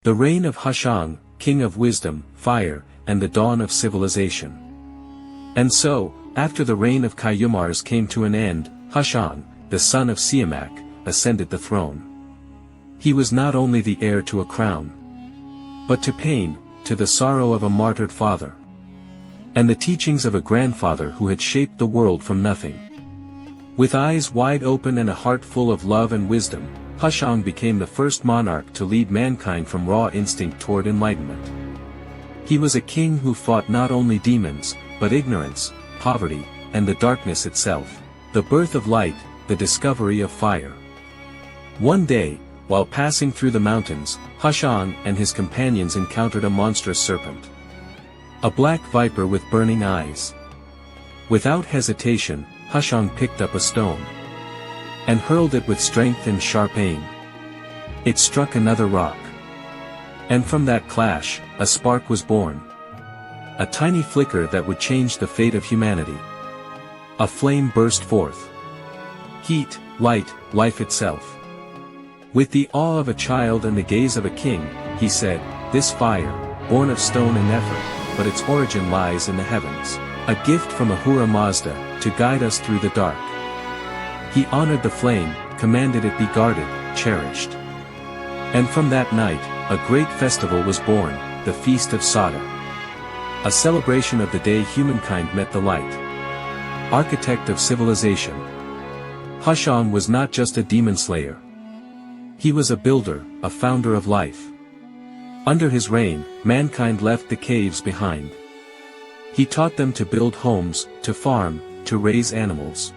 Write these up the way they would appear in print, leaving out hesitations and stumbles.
The reign of Hushang, king of wisdom, fire, and the dawn of civilization. And so, after the reign of Tahmuras came to an end, Hushang, the son of Zahhak, ascended the throne. He was not only the heir to a crown, but to pain, to the sorrow of a martyred father, and the teachings of a grandfather who had shaped the world from nothing. With eyes wide open and a heart full of love and wisdom, Hushang became the first monarch to lead mankind from raw instinct toward enlightenment. He was a king who fought not only demons, but ignorance, poverty, and the darkness itself, the birth of light, the discovery of fire. One day, while passing through the mountains, Hushang and his companions encountered a monstrous serpent. A black viper with burning eyes. Without hesitation, Hushang picked up a stone and hurled it with strength and sharp aim. It struck another rock. And from that clash, a spark was born. A tiny flicker that would change the fate of humanity. A flame burst forth. Heat, light, life itself. With the awe of a child and the gaze of a king, he said, "This fire, born of stone and effort, but its origin lies in the heavens. A gift from Ahura Mazda, to guide us through the dark." He honored the flame, commanded it be guarded, cherished. And from that night, a great festival was born, the Feast of Sada. A celebration of the day humankind met the light. Architect of civilization. Hushang was not just a demon slayer. He was a builder, a founder of life. Under his reign, mankind left the caves behind. He taught them to build homes, to farm, to raise animals.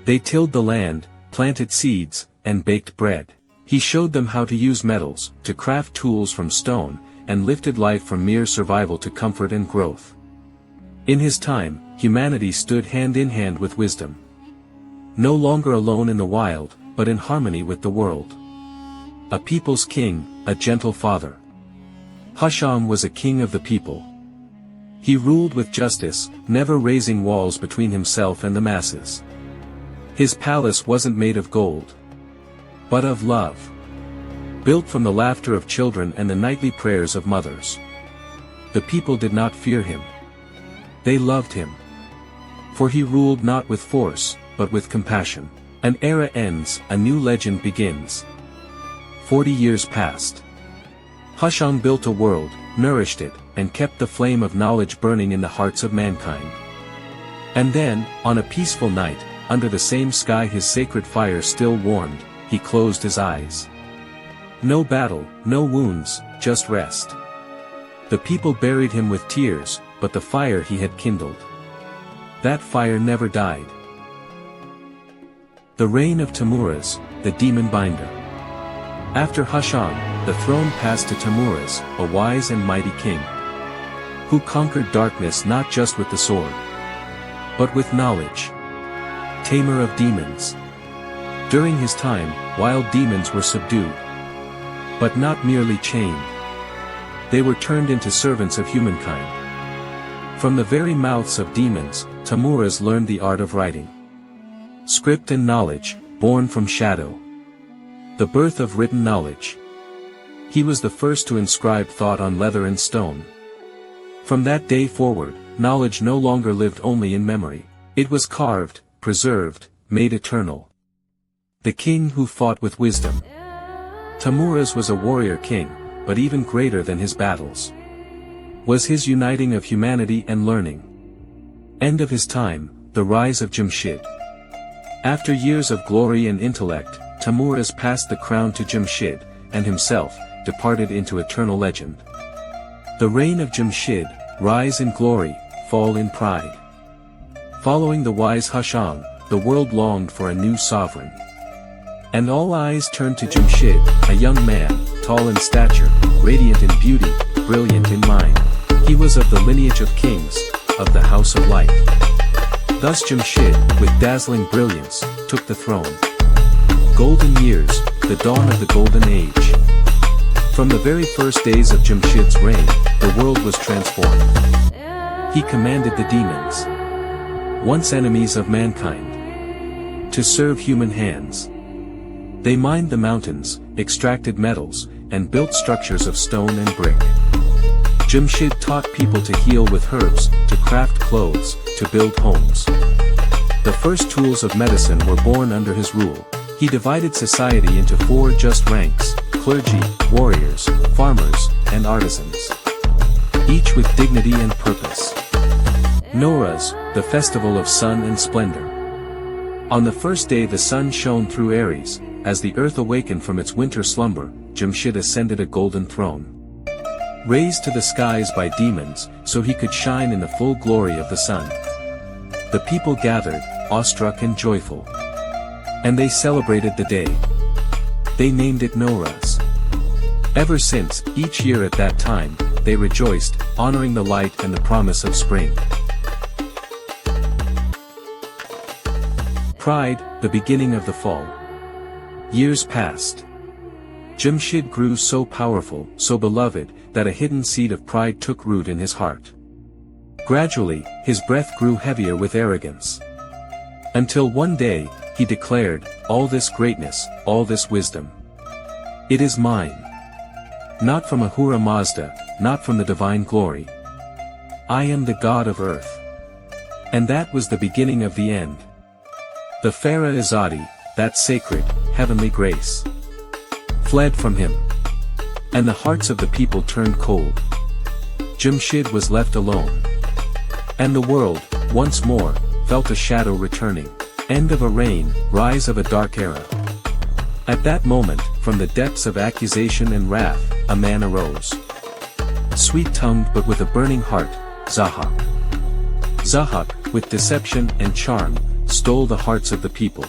They tilled the land, planted seeds, and baked bread. He showed them how to use metals, to craft tools from stone, and lifted life from mere survival to comfort and growth. In his time, humanity stood hand in hand with wisdom. No longer alone in the wild, but in harmony with the world. A people's king, a gentle father. Hushang was a king of the people. He ruled with justice, never raising walls between himself and the masses. His palace wasn't made of gold, but of love. Built from the laughter of children and the nightly prayers of mothers. The people did not fear him. They loved him. For he ruled not with force, but with compassion. An era ends, a new legend begins. 40 years passed. Hushang built a world, nourished it, and kept the flame of knowledge burning in the hearts of mankind. And then, on a peaceful night, under the same sky his sacred fire still warmed, he closed his eyes. No battle, no wounds, just rest. The people buried him with tears, but the fire he had kindled, that fire never died. The reign of Tahmuras, the demon binder. After Hushang, the throne passed to Tahmuras, a wise and mighty king, who conquered darkness not just with the sword, but with knowledge. Tamer of demons. During his time, wild demons were subdued, but not merely chained. They were turned into servants of humankind. From the very mouths of demons, Tahmuras learned the art of writing. Script and knowledge, born from shadow. The birth of written knowledge. He was the first to inscribe thought on leather and stone. From that day forward, knowledge no longer lived only in memory. It was carved, preserved, made eternal. The king who fought with wisdom. Tahmuras was a warrior king, but even greater than his battles was his uniting of humanity and learning. End of his time, the rise of Jamshid. After years of glory and intellect, Tahmuras passed the crown to Jamshid, and himself, departed into eternal legend. The reign of Jamshid, rise in glory, fall in pride. Following the wise Hushang, the world longed for a new sovereign. And all eyes turned to Jamshid, a young man, tall in stature, radiant in beauty, brilliant in mind. He was of the lineage of kings, of the house of light. Thus Jamshid, with dazzling brilliance, took the throne. Golden years, the dawn of the golden age. From the very first days of Jamshid's reign, the world was transformed. He commanded the demons, once enemies of mankind, to serve human hands. They mined the mountains, extracted metals, and built structures of stone and brick. Jamshid taught people to heal with herbs, to craft clothes, to build homes. The first tools of medicine were born under his rule. He divided society into 4 just ranks: clergy, warriors, farmers, and artisans. Each with dignity and purpose. Nowruz, the festival of sun and splendor. On the first day the sun shone through Aries. As the earth awakened from its winter slumber, Jamshid ascended a golden throne. Raised to the skies by demons, so he could shine in the full glory of the sun. The people gathered, awestruck and joyful. And they celebrated the day. They named it Nowruz. Ever since, each year at that time, they rejoiced, honoring the light and the promise of spring. Pride, the beginning of the fall. Years passed. Jamshid grew so powerful, so beloved, that a hidden seed of pride took root in his heart. Gradually, his breath grew heavier with arrogance. Until one day, he declared, "All this greatness, all this wisdom. It is mine. Not from Ahura Mazda, not from the divine glory. I am the god of earth." And that was the beginning of the end. The Farah Azadi, that sacred, heavenly grace, fled from him. And the hearts of the people turned cold. Jamshid was left alone. And the world, once more, felt a shadow returning. End of a reign, rise of a dark era. At that moment, from the depths of accusation and wrath, a man arose. Sweet-tongued but with a burning heart, Zahhak. Zahhak, with deception and charm, stole the hearts of the people.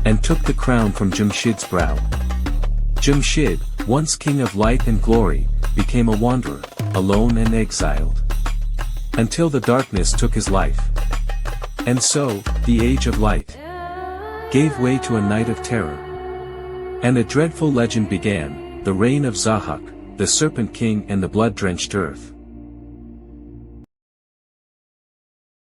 And took the crown from Jamshid's brow. Jamshid, once king of light and glory, became a wanderer, alone and exiled. Until the darkness took his life. And so, the age of light gave way to a night of terror. And a dreadful legend began, the reign of Zahhak, the serpent king and the blood-drenched earth.